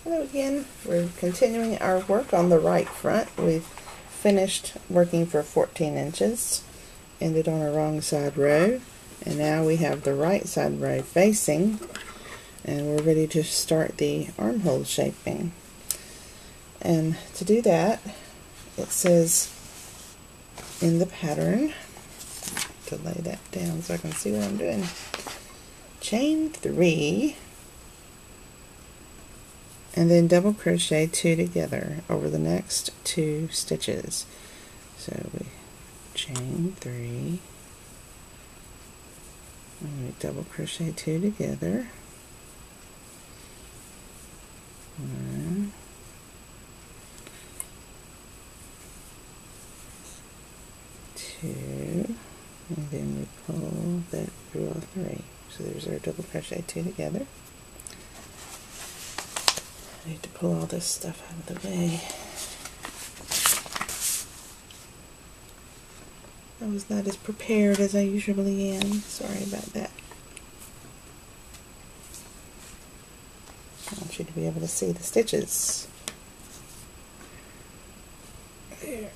Hello again. We're continuing our work on the right front. We've finished working for 14 inches, ended on a wrong side row, and now we have the right side row facing, and we're ready to start the armhole shaping. And to do that, it says in the pattern, to lay that down so I can see what I'm doing, chain 3 and then double crochet 2 together over the next 2 stitches. So we chain 3 and we double crochet 2 together. 1, 2, and then we pull that through all 3. So there's our double crochet 2 together. I need to pull all this stuff out of the way. I was not as prepared as I usually am. Sorry about that. I want you to be able to see the stitches. There.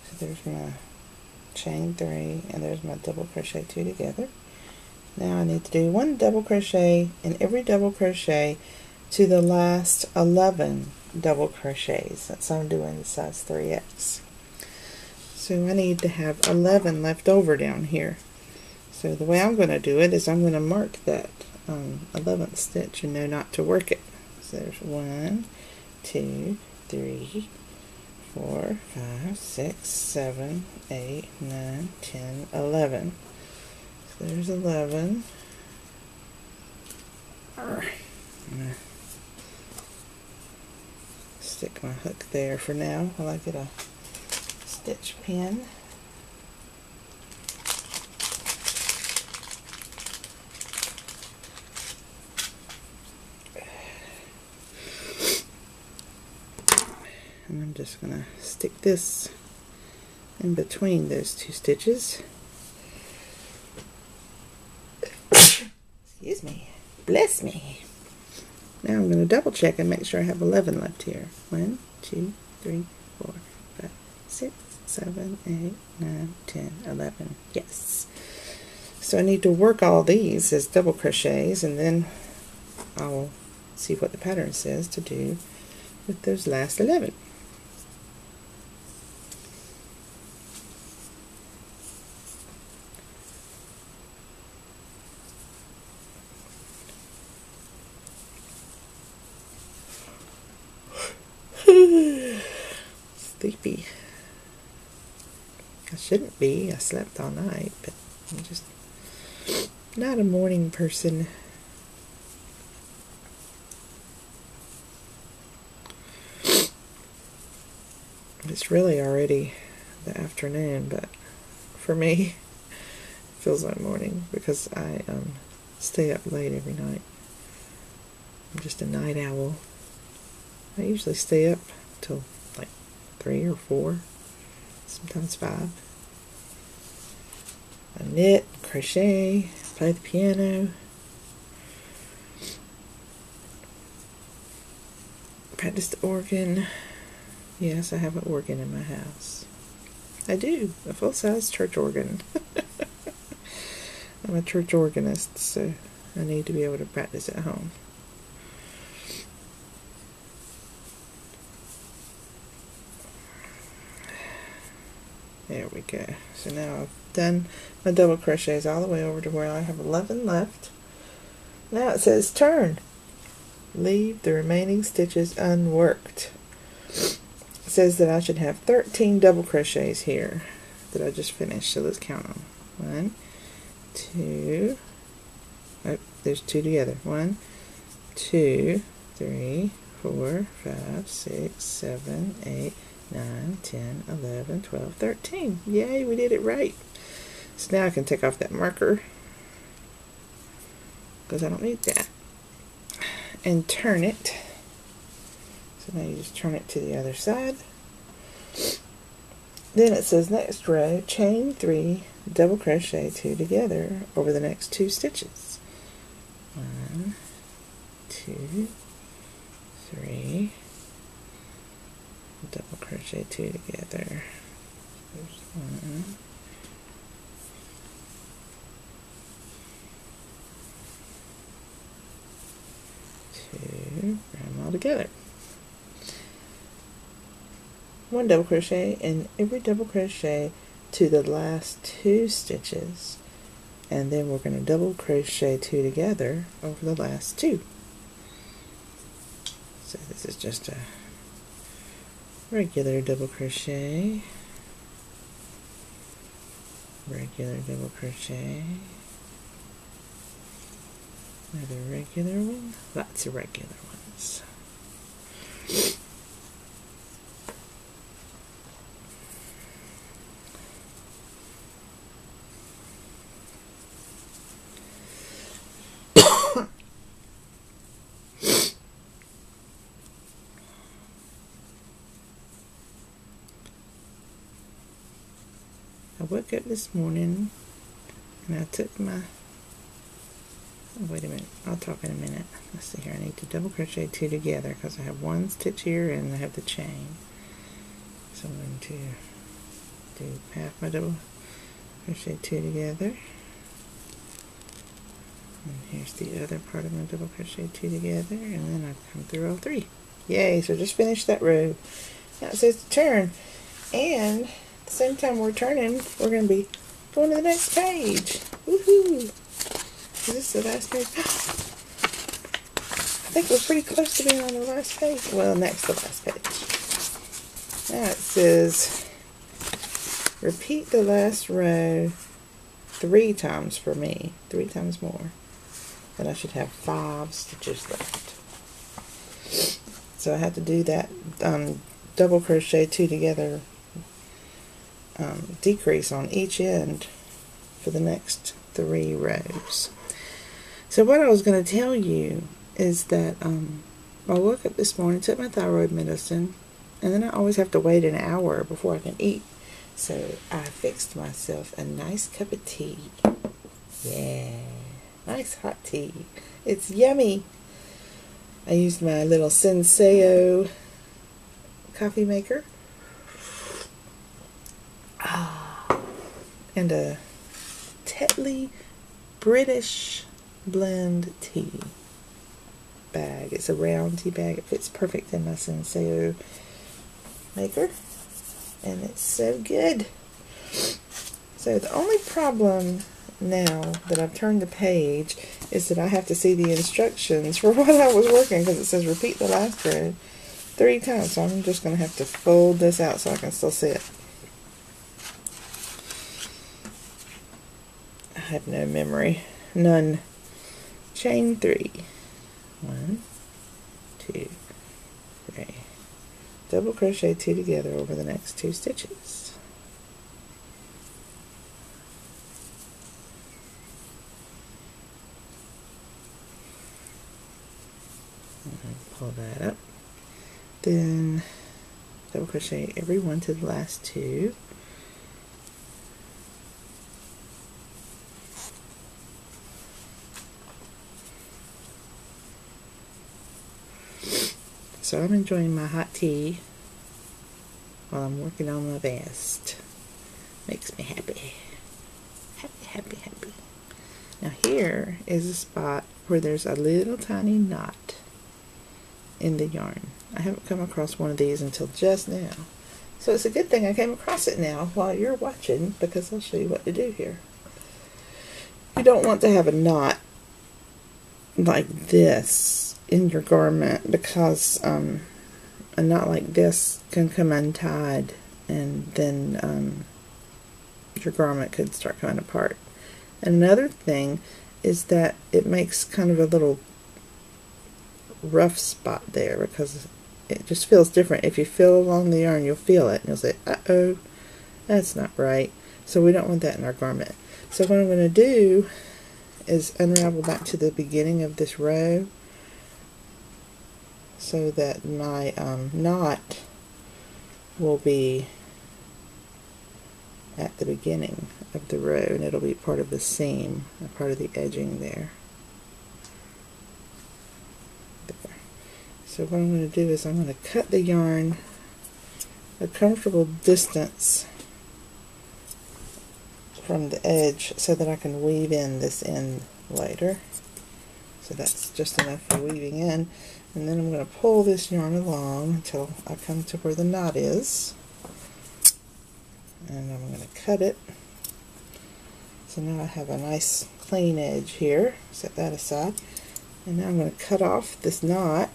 So there's my chain 3 and there's my double crochet 2 together. Now I need to do 1 double crochet in every double crochet to the last 11 double crochets. That's how I'm doing the size 3X. So I need to have 11 left over down here. So the way I'm going to do it is I'm going to mark that 11th stitch and know not to work it. So there's 1, 2, 3, 4, 5, 6, 7, 8, 9, 10, 11. So there's 11. I'm gonna stick my hook there for now while I get a stitch pin. And I'm just going to stick this in between those 2 stitches. Excuse me. Bless me. Now I'm going to double check and make sure I have 11 left here. 1, 2, 3, 4, 5, 6, 7, 8, 9, 10, 11. Yes. So I need to work all these as double crochets, and then I'll see what the pattern says to do with those last 11. Sleepy. I shouldn't be. I slept all night, but I'm just not a morning person. It's really already the afternoon, but for me it feels like morning because I stay up late every night. I'm just a night owl. I usually stay up till like 3 or 4, sometimes 5. I knit, crochet, play the piano, practice the organ. Yes, I have an organ in my house. I do, a full-size church organ. I'm a church organist, so I need to be able to practice at home. There we go. So now I've done my double crochets all the way over to where I have 11 left. Now it says turn. Leave the remaining stitches unworked. It says that I should have 13 double crochets here that I just finished. So let's count them. 1, 2, oh, there's 2 together. 1, 2, 3, 4, 5, 6, 7, 8, 9, 10, 11, 12, 13. Yay, we did it right. So now I can take off that marker because I don't need that. And turn it. So now you just turn it to the other side. Then it says next row, chain 3, double crochet 2 together over the next 2 stitches. 1, 2, 3, double crochet 2 together. There's 1, 2, bring them all together. 1 double crochet in every double crochet to the last 2 stitches, and then we're going to double crochet 2 together over the last 2. So this is just a regular double crochet, regular double crochet, another regular one, lots of regular ones. I woke up this morning and I took my, oh, wait a minute, I'll talk in a minute. Let's see here, I need to double crochet 2 together because I have 1 stitch here and I have the chain. So I'm going to do half my double crochet 2 together. And here's the other part of my double crochet 2 together, and then I come through all 3. Yay, so just finished that row. Now it says to turn, and at the same time we're turning, we're going to be going to the next page. Woohoo! Is this the last page? I think we're pretty close to being on the last page. Well, next to last page. Now it says, repeat the last row 3 times for me. 3 times more. And I should have 5 stitches left. So I have to do that double crochet 2 together decrease on each end for the next 3 rows. So what I was going to tell you is that I woke up this morning, took my thyroid medicine, and then I always have to wait an hour before I can eat. So I fixed myself a nice cup of tea. Yeah, nice hot tea. It's yummy. I used my little Senseo coffee maker. And a Tetley British blend tea bag. It's a round tea bag. It fits perfect in my Senseo maker. And it's so good. So the only problem now that I've turned the page is that I have to see the instructions for what I was working, because it says repeat the last row 3 times. So I'm just going to have to fold this out so I can still see it. I have no memory. None. Chain 3. 1, 2, 3. Double crochet 2 together over the next 2 stitches. And pull that up. Then double crochet every one to the last 2. So I'm enjoying my hot tea while I'm working on my vest. Makes me happy. Happy, happy, happy. Now here is a spot where there's a little tiny knot in the yarn. I haven't come across one of these until just now. So it's a good thing I came across it now while you're watching, because I'll show you what to do here. You don't want to have a knot like this in your garment, because a knot like this can come untied, and then your garment could start coming apart. Another thing is that it makes kind of a little rough spot there, because it just feels different. If you feel along the yarn, you'll feel it and you'll say, uh-oh, that's not right. So we don't want that in our garment. So what I'm going to do is unravel back to the beginning of this row, so that my knot will be at the beginning of the row, and it'll be part of the seam, a part of the edging there. So what I'm going to do is I'm going to cut the yarn a comfortable distance from the edge so that I can weave in this end later. So that's just enough for weaving in. And then I'm going to pull this yarn along until I come to where the knot is. And I'm going to cut it. So now I have a nice clean edge here. Set that aside. And now I'm going to cut off this knot.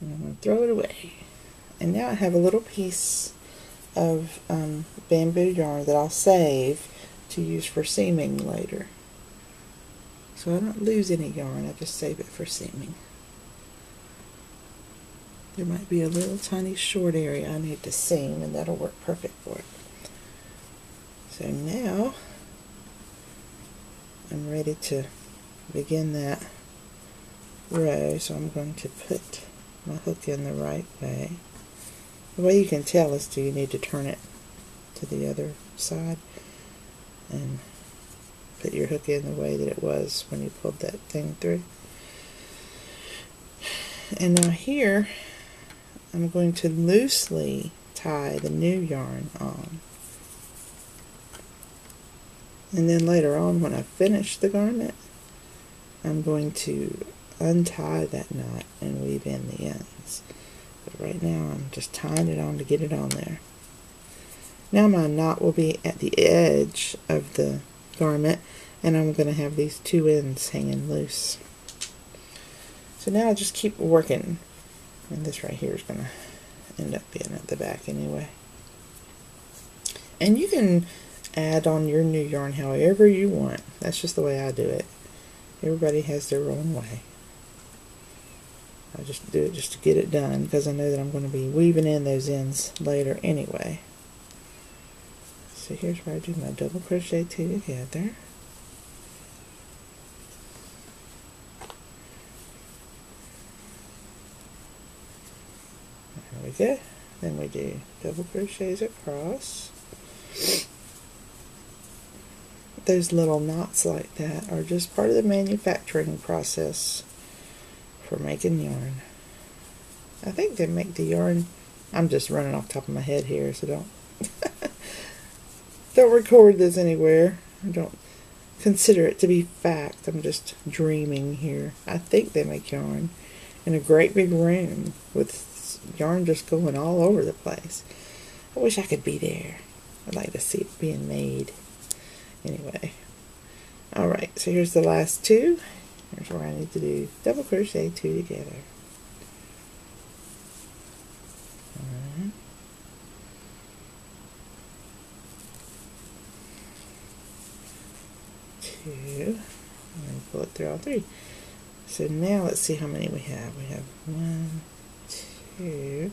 And I'm going to throw it away. And now I have a little piece of bamboo yarn that I'll save to use for seaming later. So I don't lose any yarn, I just save it for seaming. There might be a little tiny short area I need to seam, and that'll work perfect for it. So now I'm ready to begin that row, so I'm going to put my hook in the right way. The way you can tell is you need to turn it to the other side and put your hook in the way that it was when you pulled that thing through. And now here I'm going to loosely tie the new yarn on. And then later on, when I finish the garment, I'm going to untie that knot and weave in the ends. But right now I'm just tying it on to get it on there. Now my knot will be at the edge of the garment, and I'm going to have these two ends hanging loose. So now I just keep working, and this right here is going to end up being at the back anyway. And you can add on your new yarn however you want. That's just the way I do it. Everybody has their own way. I just do it just to get it done, because I know that I'm going to be weaving in those ends later anyway. So here's where I do my double crochet two together. There we go. Then we do double crochets across. Those little knots like that are just part of the manufacturing process for making yarn. I think they make the yarn, I'm just running off the top of my head here, so don't record this anywhere. Don't consider it to be fact. I'm just dreaming here. I think they make yarn in a great big room with yarn just going all over the place. I wish I could be there. I'd like to see it being made. Anyway, alright, so here's the last two. Here's where I need to do double crochet two together. One, two, and pull it through all three. So now let's see how many we have. We have 1, 2, 3,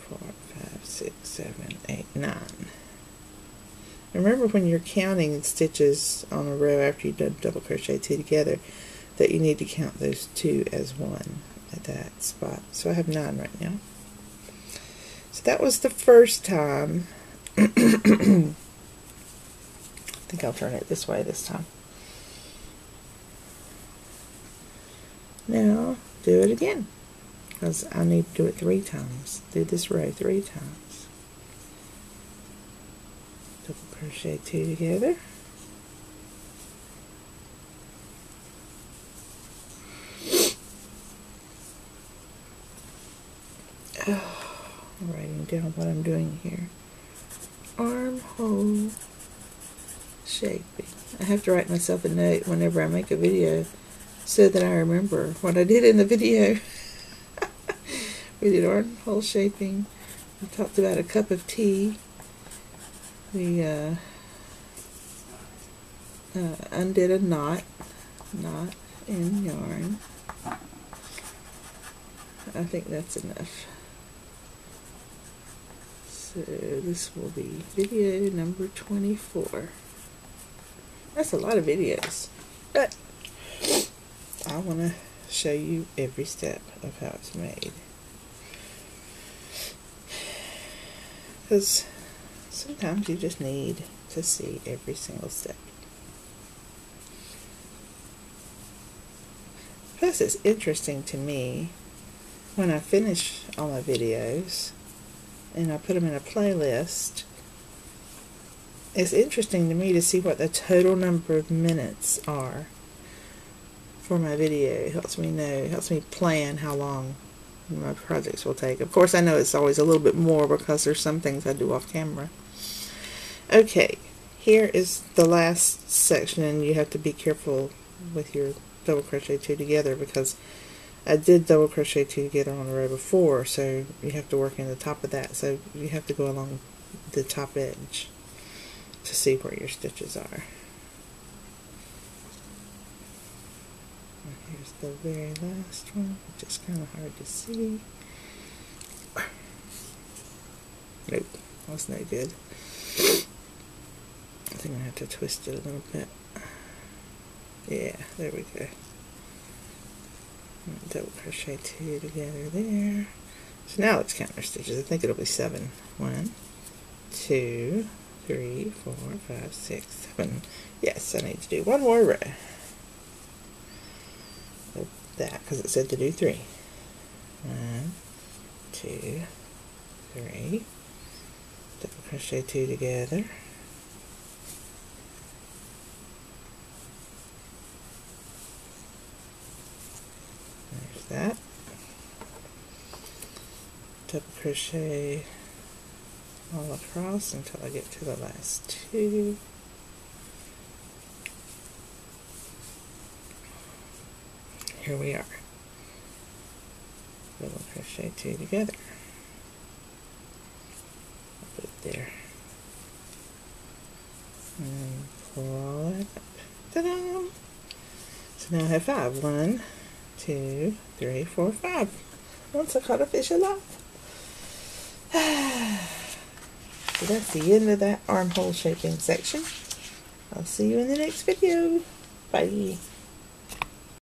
4, 5, 6, 7, 8, 9. Remember when you're counting stitches on a row after you've done double crochet two together, that you need to count those two as one at that spot. So I have 9 right now. So that was the first time. I think I'll turn it this way this time. Now do it again, because I need to do it 3 times. Do this row 3 times. Double crochet two together. I'm writing down what I'm doing here. Armhole shaping. I have to write myself a note whenever I make a video so that I remember what I did in the video. We did armhole shaping. We talked about a cup of tea. We undid a knot in yarn. I think that's enough. So this will be video number 24. That's a lot of videos, but I want to show you every step of how it's made, because sometimes you just need to see every single step. Plus, it's interesting to me when I finish all my videos and I put them in a playlist. It's interesting to me to see what the total number of minutes are for my video. It helps me know, it helps me plan how long my projects will take. Of course, I know it's always a little bit more because there's some things I do off camera. Okay, here is the last section, and you have to be careful with your double crochet 2 together because I did double crochet 2 together on the row before, so you have to work in the top of that. So you have to go along the top edge to see where your stitches are. And here's the very last one, which is kind of hard to see. Nope, that's no good. I think I have to twist it a little bit. Yeah, there we go. Double crochet 2 together there. So now let's count our stitches. I think it'll be 7. 1, 2, 3, 4, 5, 6, 7. Yes, I need to do one more row of that because it said to do 3. 1, 2, 3. Double crochet 2 together. There's that. Double crochet all across until I get to the last 2. Here we are. Double crochet 2 together. I'll put it there. And pull it up. Ta-da! So now I have 5. 1, 2, 3, 4, 5. Once I caught a fish alive. So that's the end of that armhole shaping section. I'll see you in the next video. Bye.